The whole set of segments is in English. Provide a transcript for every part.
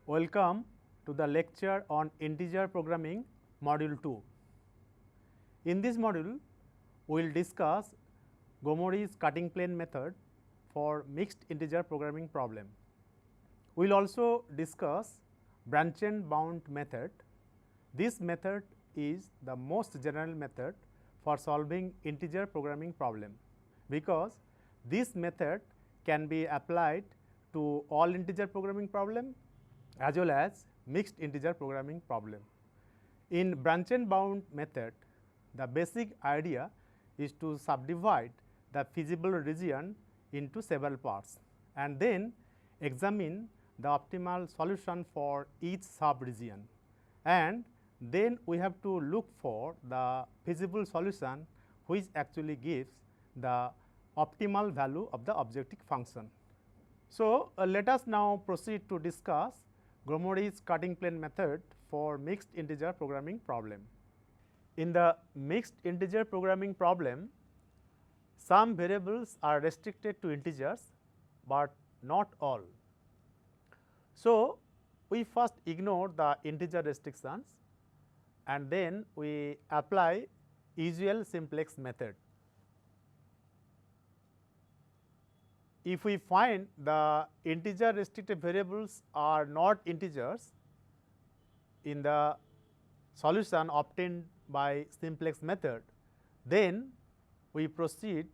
Welcome to the lecture on integer programming module 2. In this module, we will discuss Gomory's cutting plane method for mixed integer programming problem. We will also discuss branch and bound method. This method is the most general method for solving integer programming problem, because this method can be applied to all integer programming problem as well as mixed integer programming problem. In branch and bound method, the basic idea is to subdivide the feasible region into several parts and then examine the optimal solution for each sub region, and then we have to look for the feasible solution which actually gives the optimal value of the objective function. So, let us now proceed to discuss Gomory's cutting plane method for mixed integer programming problem. In the mixed integer programming problem, some variables are restricted to integers, but not all. So, we first ignore the integer restrictions and then we apply usual simplex method. If we find the integer restricted variables are not integers in the solution obtained by simplex method, then we proceed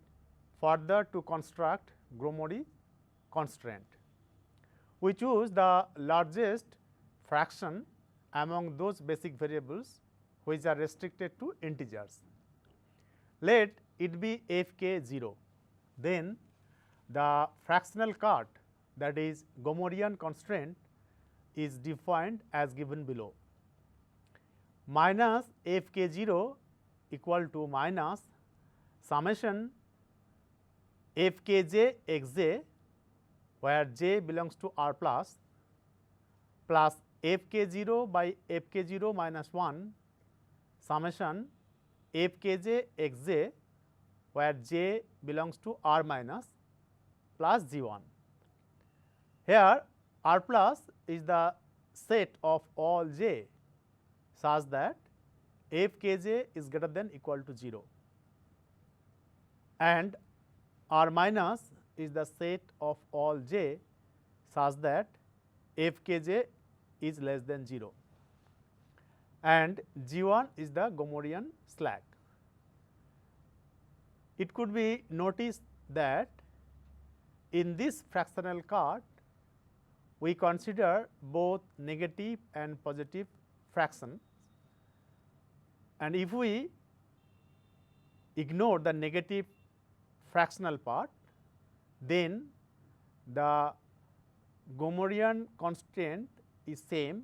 further to construct Gomory constraint. We choose the largest fraction among those basic variables which are restricted to integers. Let it be f k 0, then the fractional cut, that is Gomorian constraint, is defined as given below. Minus f k 0 equal to minus summation f k j x j, where j belongs to R plus f k 0 by f k 0 minus 1 summation f k j x j, where j belongs to R minus plus g 1. Here R plus is the set of all j such that f k j is greater than equal to 0, and R minus is the set of all j such that f k j is less than 0, and g 1 is the Gomorian slack. It could be noticed that in this fractional cut, we consider both negative and positive fractions, and if we ignore the negative fractional part, then the Gomorian constraint is same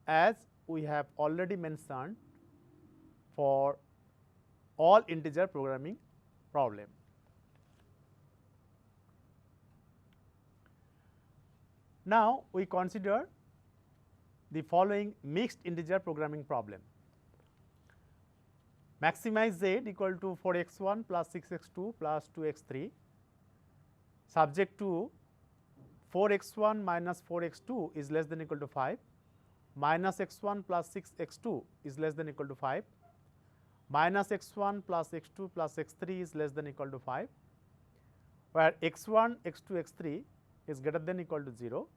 as we have already mentioned for all integer programming problem. Now, we consider the following mixed integer programming problem. Maximize z equal to 4 x 1 plus 6 x 2 plus 2 x 3, subject to 4 x 1 minus 4 x 2 is less than equal to 5, minus x 1 plus 6 x 2 is less than equal to 5, minus x 1 plus x 2 plus x 3 is less than equal to 5, where x 1, x 2, x 3 is greater than equal to 0,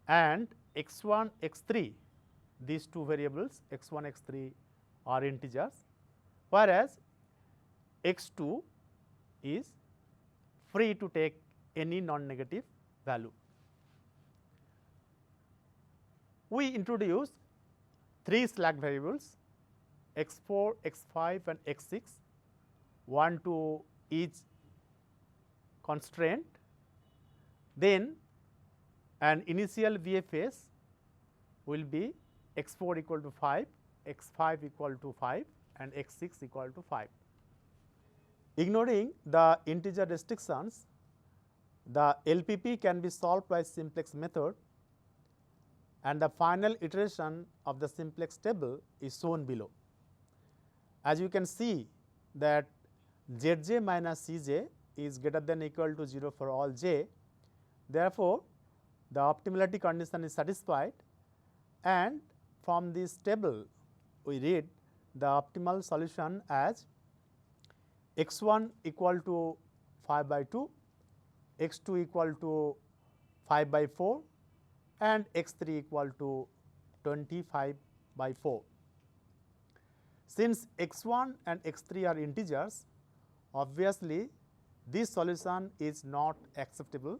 and x 1, x 3, these two variables x 1, x 3 are integers, whereas x 2 is free to take any non-negative value. We introduce 3 slack variables x 4, x 5 and x 6, one to each constraint. Then an initial VFS will be x 4 equal to 5, x 5 equal to 5 and x 6 equal to 5. Ignoring the integer restrictions, the LPP can be solved by simplex method, and the final iteration of the simplex table is shown below. As you can see that Zj minus Cj is greater than equal to 0 for all j. Therefore, the optimality condition is satisfied, and from this table we read the optimal solution as x 1 equal to 5 by 2, x 2 equal to 5 by 4 and x 3 equal to 25 by 4. Since x 1 and x 3 are integers, obviously this solution is not acceptable.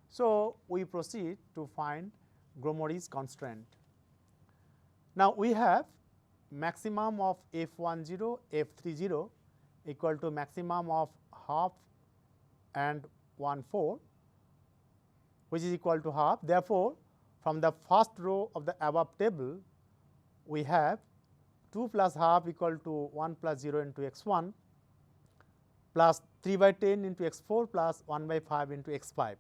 So, we proceed to find Gomory's constraint. Now, we have maximum of f 10, f 30 equal to maximum of half and 1/4, which is equal to half. Therefore, from the first row of the above table, we have 2 plus half equal to 1 plus 0 into x 1 plus 3 by 10 into x 4 plus 1 by 5 into x 5.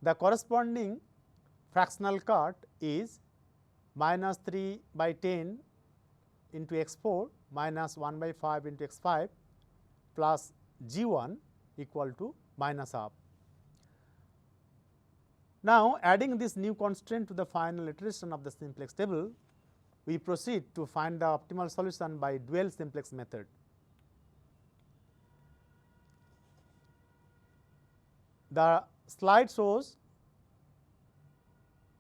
The corresponding fractional cut is minus 3 by 10 into x 4 minus 1 by 5 into x 5 plus g 1 equal to minus half. Now, adding this new constraint to the final iteration of the simplex table, we proceed to find the optimal solution by dual simplex method. The slide shows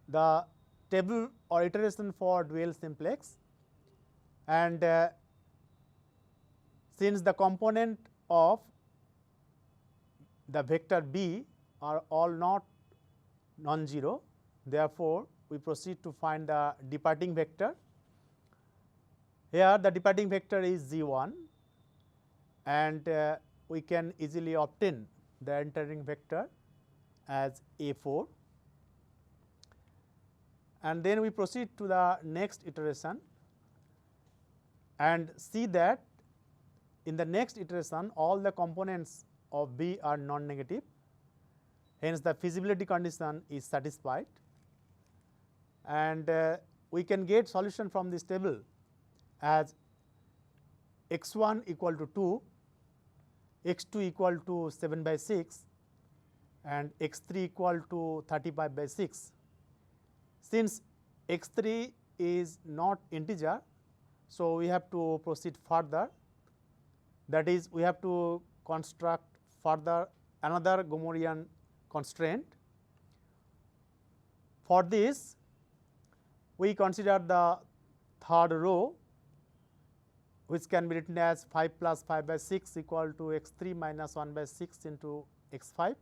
the table or iteration for dual simplex, and since the component of the vector b are all not non-zero, therefore, we proceed to find the departing vector. Here the departing vector is z 1, and we can easily obtain the entering vector as a 4, and then we proceed to the next iteration and see that in the next iteration all the components of b are non-negative, hence the feasibility condition is satisfied, and we can get solution from this table as x 1 equal to 2, x 2 equal to 7 by 6 and x 3 equal to 35 by 6. Since x 3 is not integer, so we have to proceed further, that is we have to construct further another Gomorian constraint. For this, we consider the third row, which can be written as 5 plus 5 by 6 equal to x 3 minus 1 by 6 into x 5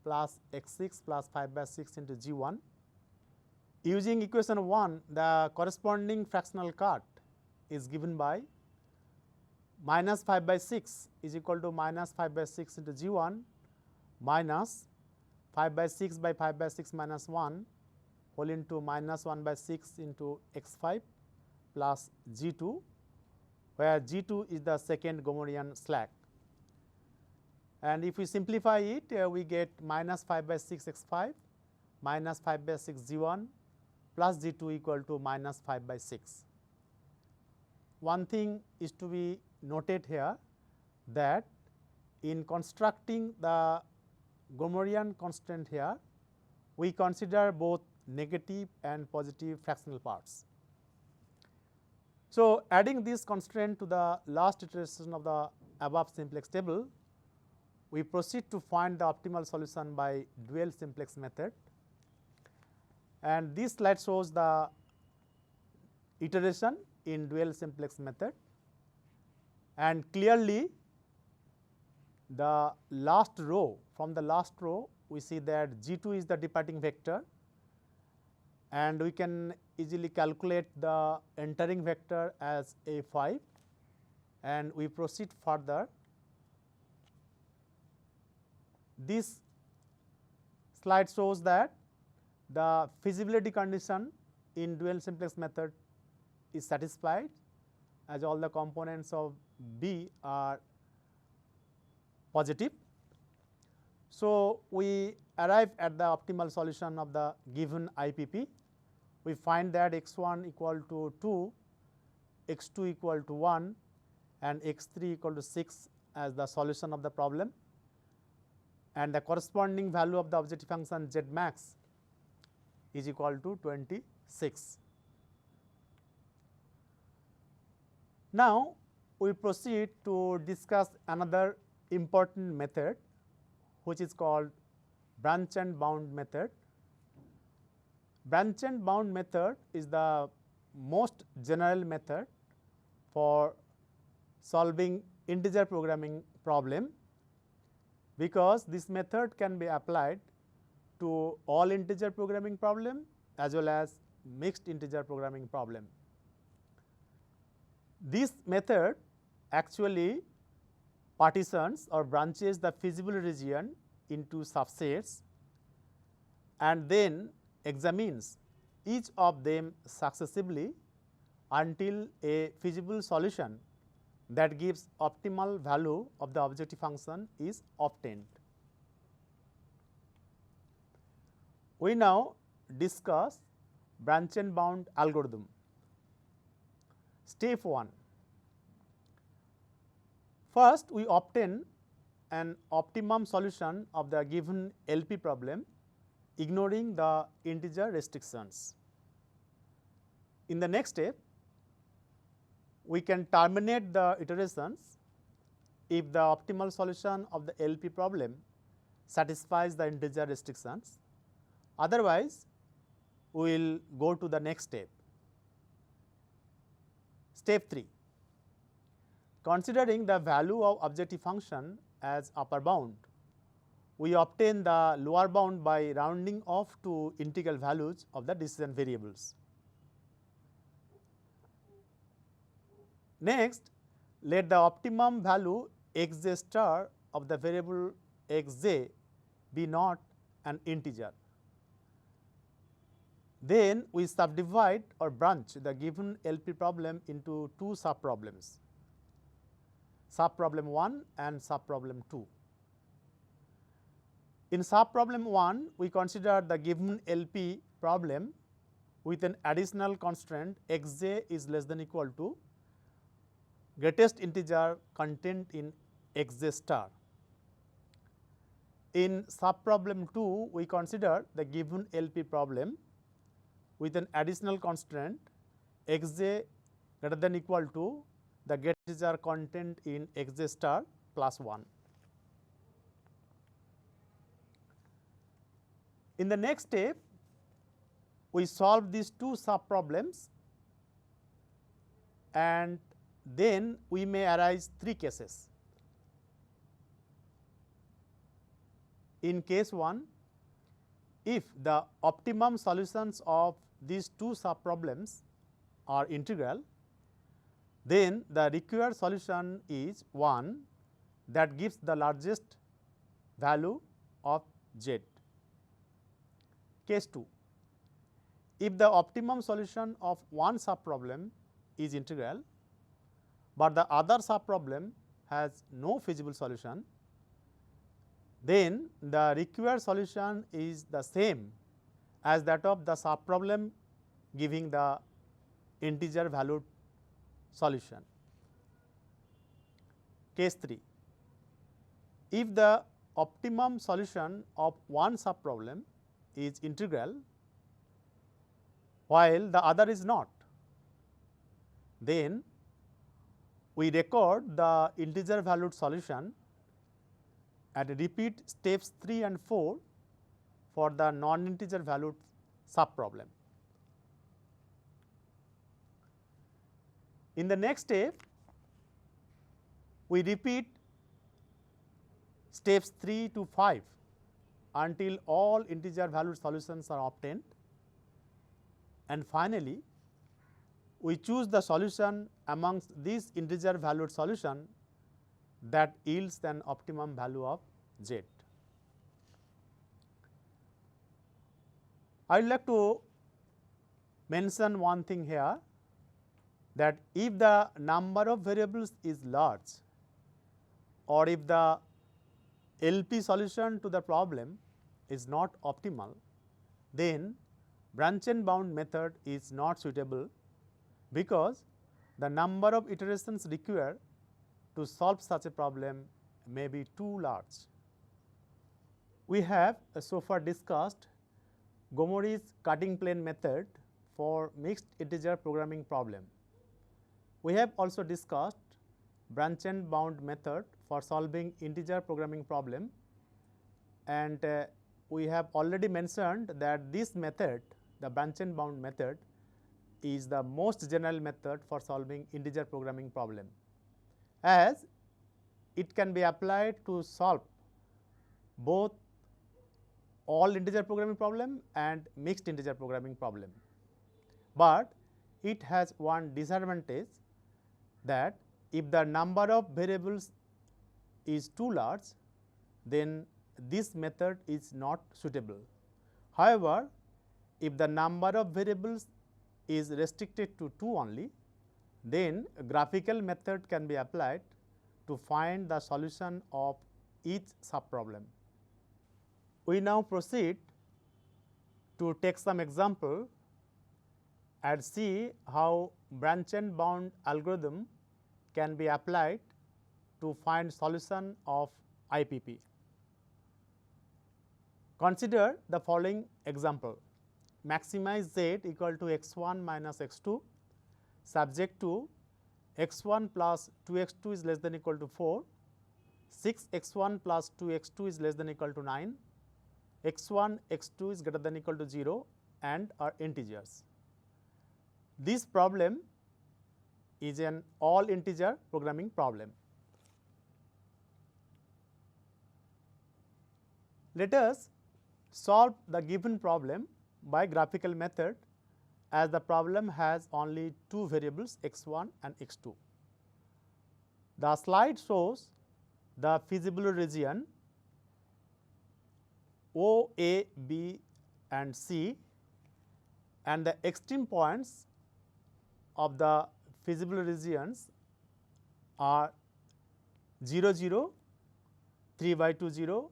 plus x 6 plus 5 by 6 into g 1. Using equation 1, the corresponding fractional cut is given by minus 5 by 6 is equal to minus 5 by 6 into g 1 minus 5 by 6 by 5 by 6 minus 1 whole into minus 1 by 6 into x 5 plus g 2, where g 2 is the second Gomorian slack. And if we simplify it, we get minus 5 by 6 x 5 minus 5 by 6 g 1 plus g 2 equal to minus 5 by 6. One thing is to be noted here, that in constructing the Gomorian constraint here, we consider both negative and positive fractional parts. So, adding this constraint to the last iteration of the above simplex table, we proceed to find the optimal solution by dual simplex method, and this slide shows the iteration in dual simplex method, and clearly the last row, from the last row we see that g 2 is the departing vector, and we can easily calculate the entering vector as a 5, and we proceed further. This slide shows that the feasibility condition in dual simplex method is satisfied, as all the components of B are positive. So, we arrive at the optimal solution of the given IPP. We find that x 1 equal to 2, x 2 equal to 1 and x 3 equal to 6 as the solution of the problem, and the corresponding value of the objective function z max is equal to 26. Now, we proceed to discuss another important method, which is called branch and bound method. Branch and bound method is the most general method for solving integer programming problem, because this method can be applied to all integer programming problem as well as mixed integer programming problem. This method actually partitions or branches the feasible region into subsets and then examines each of them successively until a feasible solution that gives optimal value of the objective function is obtained. We now discuss branch and bound algorithm. Step 1. First, we obtain an optimum solution of the given LP problem, ignoring the integer restrictions. In the next step, we can terminate the iterations if the optimal solution of the LP problem satisfies the integer restrictions. Otherwise, we will go to the next step. Step 3. Considering the value of objective function as upper bound, we obtain the lower bound by rounding off to integral values of the decision variables. Next, let the optimum value xj star of the variable xj be not an integer. Then we subdivide or branch the given LP problem into two subproblems, subproblem 1 and subproblem 2. In subproblem 1, we consider the given LP problem with an additional constraint xj is less than equal to greatest integer content in xj star. In subproblem 2, we consider the given LP problem with an additional constraint xj greater than equal to the greatest integer content in xj star plus 1. In the next step, we solve these two subproblems, and then we may arise three cases. In case 1, if the optimum solutions of these two subproblems are integral, then the required solution is one that gives the largest value of z. Case 2, if the optimum solution of one subproblem is integral, but the other subproblem has no feasible solution, then the required solution is the same as that of the subproblem giving the integer valued solution. Case 3, if the optimum solution of one subproblem is integral while the other is not, then we record the integer valued solution and repeat steps 3 and 4 for the non-integer valued subproblem. In the next step, we repeat steps 3 to 5 until all integer valued solutions are obtained, and finally, we choose the solution amongst these integer valued solution that yields an optimum value of z. I would like to mention one thing here, that if the number of variables is large or if the LP solution to the problem is not optimal, then branch and bound method is not suitable, because the number of iterations required to solve such a problem may be too large. We have so far discussed Gomory's cutting plane method for mixed integer programming problem. We have also discussed branch and bound method for solving integer programming problem, and we have already mentioned that this method, the branch and bound method, is the most general method for solving integer programming problem, as it can be applied to solve both all integer programming problem and mixed integer programming problem. But it has one disadvantage, that if the number of variables is too large, then this method is not suitable. However, if the number of variables is restricted to 2 only, then a graphical method can be applied to find the solution of each subproblem. We now proceed to take some example and see how branch and bound algorithm can be applied to find solution of IPP. Consider the following example: maximize z equal to x1 minus x2 subject to x1 plus 2x2 is less than equal to 4, 6x1 plus 2x2 is less than equal to 9, x1, x2 is greater than equal to 0 and are integers. This problem is an all integer programming problem. Let us solve the given problem by graphical method, as the problem has only 2 variables x1 and x2. The slide shows the feasible region O, A, B and C, and the extreme points of the feasible regions are 0, 0, 3 by 2, 0,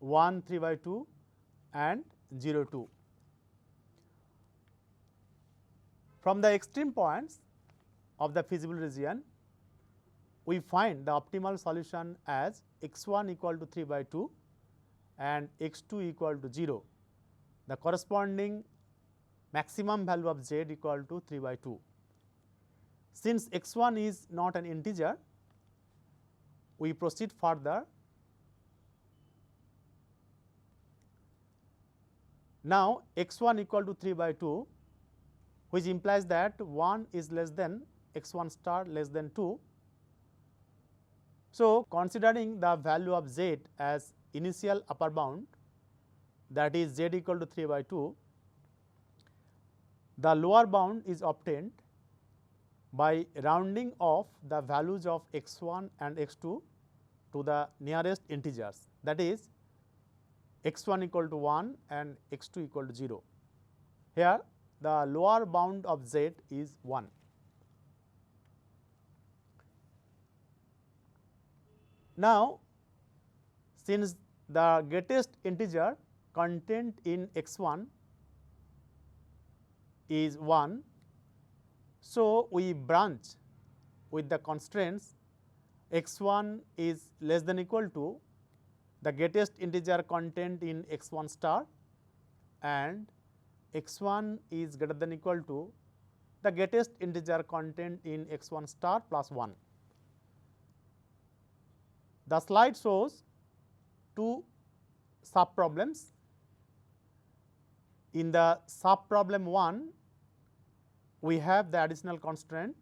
1, 3 by 2 and 0, 2. From the extreme points of the feasible region, we find the optimal solution as x1 equal to 3 by 2 and x2 equal to 0. The corresponding maximum value of z equal to 3 by 2. Since x1 is not an integer, we proceed further. Now, x1 equal to 3 by 2, which implies that 1 is less than x1 star less than 2. So, considering the value of z as initial upper bound, that is z equal to 3 by 2, the lower bound is obtained by rounding off the values of x1 and x2 to the nearest integers, that is x1 equal to 1 and x2 equal to 0. Here the lower bound of z is 1. Now, since the greatest integer contained in x1 is 1, so we branch with the constraints x1 is less than equal to the greatest integer contained in x1 star and x1 is greater than equal to the greatest integer contained in x1 star plus 1. The slide shows 2 subproblems. In the subproblem 1, we have the additional constraint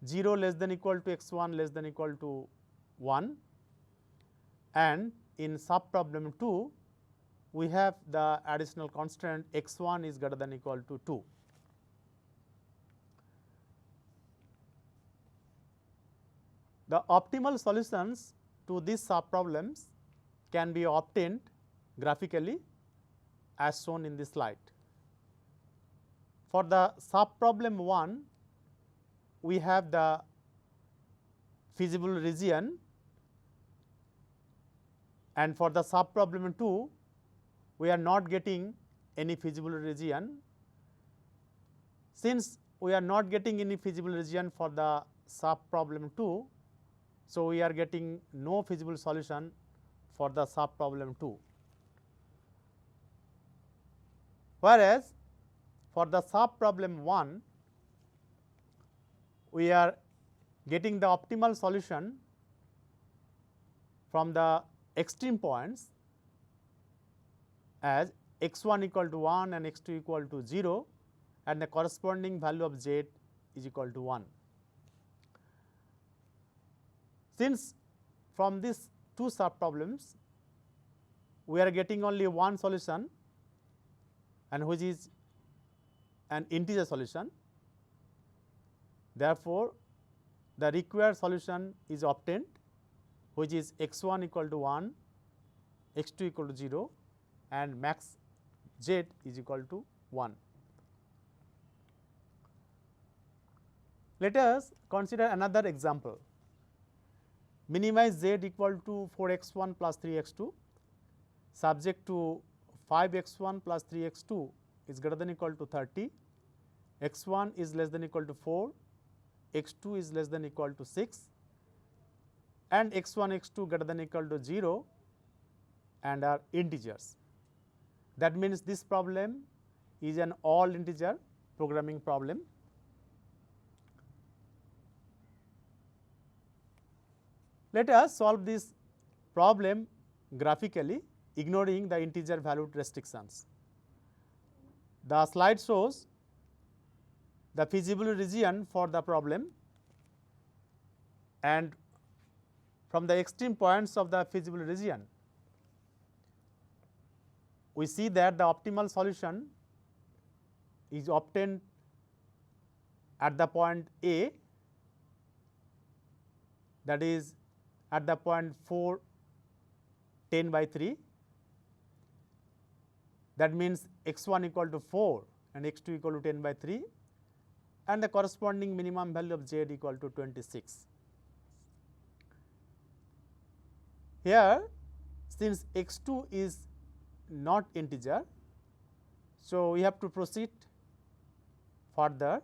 0 less than equal to x1 less than equal to 1, and in subproblem 2, we have the additional constraint x1 is greater than equal to 2. The optimal solutions to these subproblems can be obtained graphically as shown in this slide. For the subproblem 1, we have the feasible region, and for the subproblem 2, we are not getting any feasible region. Since we are not getting any feasible region for the subproblem 2, so we are getting no feasible solution for the subproblem 2. whereas for the sub problem 1 we are getting the optimal solution from the extreme points as x1 equal to 1 and x2 equal to 0 and the corresponding value of z is equal to 1. Since from these two sub problems we are getting only one solution and which is an integer solution, therefore, the required solution is obtained, which is x1 equal to 1, x2 equal to 0 and max z is equal to 1. Let us consider another example. Minimize z equal to 4x1 plus 3x2 subject to 5x1 plus 3x2 is greater than equal to 30, x1 is less than equal to 4, x2 is less than equal to 6 and x1, x2 greater than equal to 0 and are integers. That means this problem is an all integer programming problem. Let us solve this problem graphically ignoring the integer valued restrictions. The slide shows the feasible region for the problem and from the extreme points of the feasible region we see that the optimal solution is obtained at the point A, that is at the point 4 10 by 3, that means x1 equal to 4 and x2 equal to 10 by 3 and the corresponding minimum value of z equal to 26. Here since x2 is not integer, so we have to proceed further.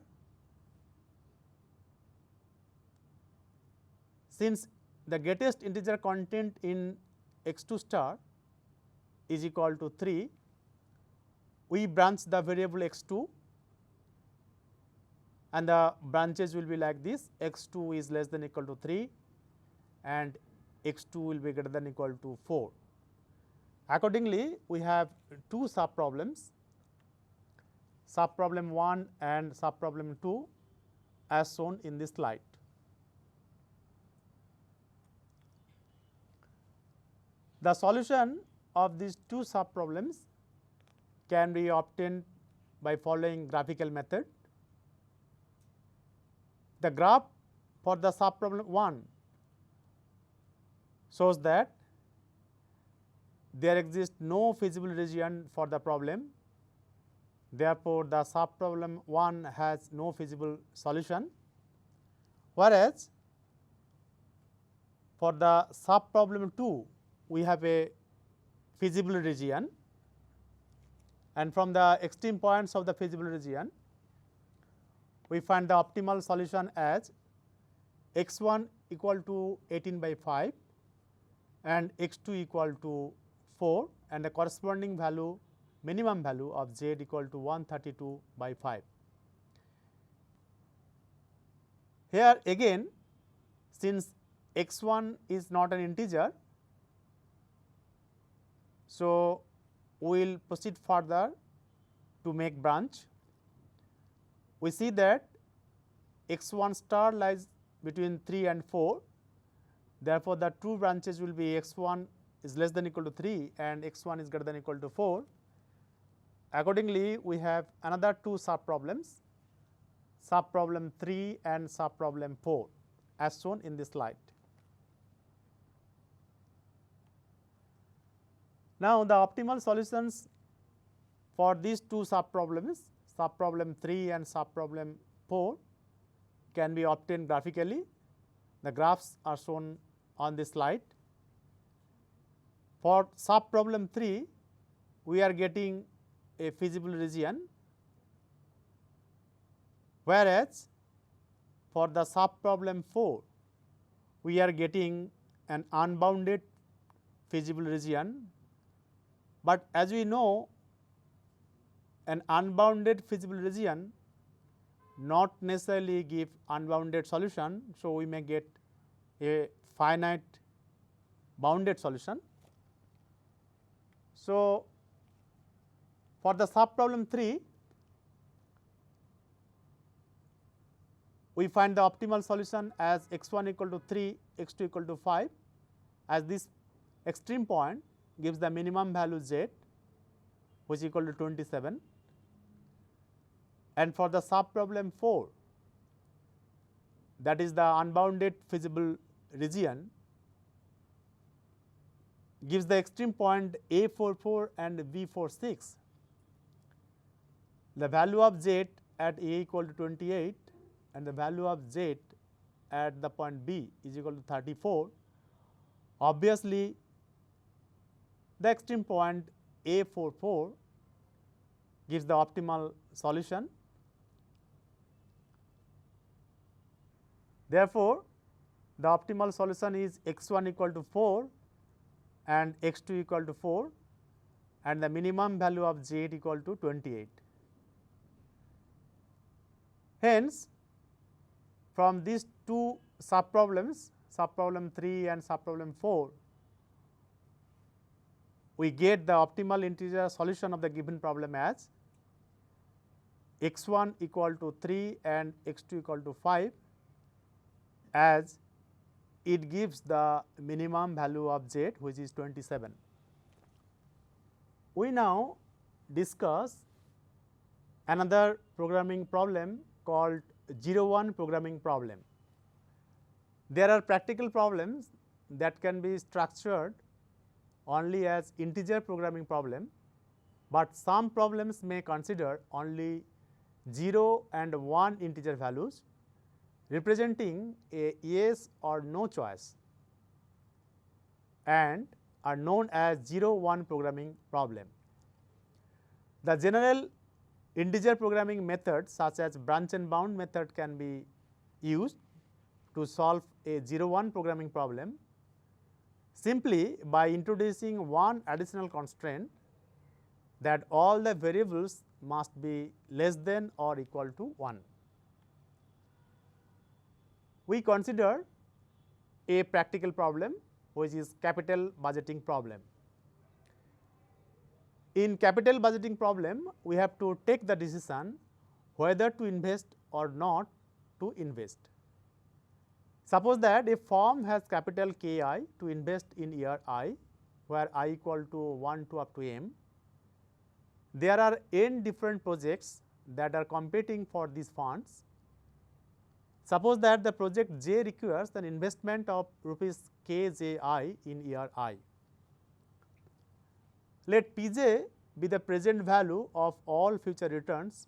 Since the greatest integer content in x2 star is equal to 3, we branch the variable x2 and the branches will be like this: x2 is less than equal to 3 and x2 will be greater than equal to 4. Accordingly, we have two sub problems, sub problem 1 and sub problem 2 as shown in this slide. The solution of these two sub problems can be obtained by following graphical method. The graph for the sub problem 1 shows that there exists no feasible region for the problem. Therefore, the sub problem 1 has no feasible solution, whereas for the sub problem 2 we have a feasible region and from the extreme points of the feasible region we find the optimal solution as x1 equal to 18 by 5 and x2 equal to 4 and the corresponding value minimum value of z equal to 132 by 5. Here again, since x1 is not an integer, so we will proceed further to make branch. We see that x1 star lies between 3 and 4. Therefore, the two branches will be x1 is less than equal to 3 and x1 is greater than equal to 4. Accordingly, we have another two sub problems, sub problem 3 and sub problem 4 as shown in this slide. Now, the optimal solutions for these two sub problems, sub problem 3 and sub problem 4, can be obtained graphically. The graphs are shown on this slide. For sub problem 3, we are getting a feasible region, whereas for the sub problem 4, we are getting an unbounded feasible region. But as we know, an unbounded feasible region not necessarily give unbounded solution. So, we may get a finite bounded solution. So, for the sub problem 3, we find the optimal solution as x1 equal to 3, x2 equal to 5, as this extreme point gives the minimum value z, which is equal to 27. And for the sub problem 4, that is the unbounded feasible region, gives the extreme point a44 and b46. The value of z at a equal to 28 and the value of z at the point b is equal to 34. Obviously, the extreme point a44 gives the optimal solution. Therefore, the optimal solution is x1 equal to 4 and x2 equal to 4 and the minimum value of z equal to 28. Hence, from these two sub problems, sub problem 3 and sub problem 4, we get the optimal integer solution of the given problem as x1 equal to 3 and x2 equal to 5, as it gives the minimum value of z, which is 27. We now discuss another programming problem called 0-1 programming problem. There are practical problems that can be structured only as integer programming problem, but some problems may consider only 0 and 1 integer values representing a yes or no choice and are known as 0-1 programming problem. The general integer programming methods such as branch and bound method can be used to solve a 0-1 programming problem simply by introducing one additional constraint that all the variables must be less than or equal to 1. We consider a practical problem, which is capital budgeting problem. In capital budgeting problem, we have to take the decision whether to invest or not to invest. Suppose that a firm has capital Ki to invest in year I, where I equal to 1 to up to m. There are n different projects that are competing for these funds. Suppose that the project J requires an investment of rupees kji in year I. Let Pj be the present value of all future returns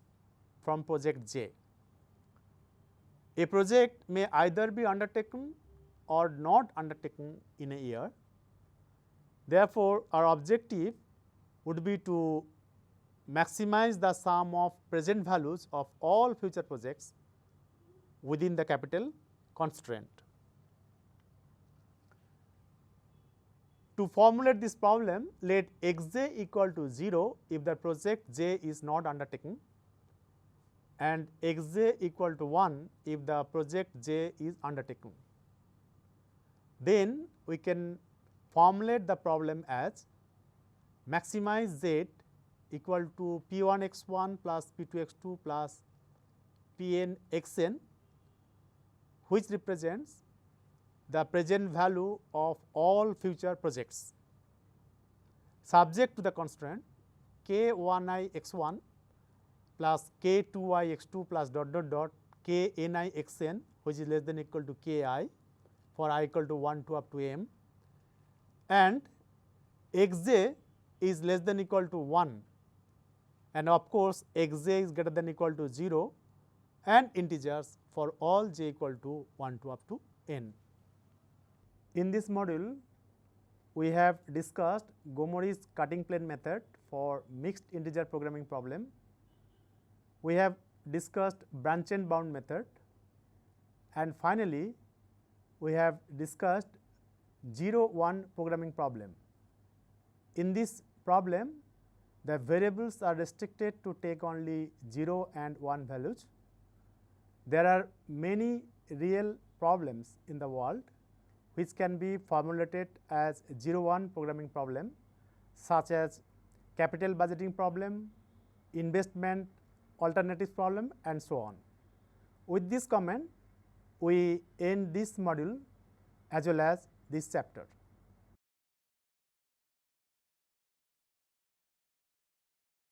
from project J. A project may either be undertaken or not undertaken in a year. Therefore, our objective would be to maximize the sum of present values of all future projects within the capital constraint. To formulate this problem, let xj equal to 0 if the project j is not undertaken and xj equal to 1 if the project j is undertaken. Then we can formulate the problem as maximize z equal to p1 x1 plus p2 x2 plus pn xn, which represents the present value of all future projects subject to the constraint k1i x1 plus k2i x2 plus dot dot dot kni xn, which is less than equal to ki for I equal to 1 to up to m, and xj is less than equal to 1, and of course, xj is greater than equal to 0 and integers for all j equal to 1 to up to n. In this module, we have discussed Gomory's cutting plane method for mixed integer programming problem. We have discussed branch and bound method, and finally, we have discussed 0-1 programming problem. In this problem, the variables are restricted to take only 0 and 1 values. There are many real problems in the world which can be formulated as 0-1 programming problem, such as capital budgeting problem, investment alternatives problem, and so on. With this comment, we end this module as well as this chapter.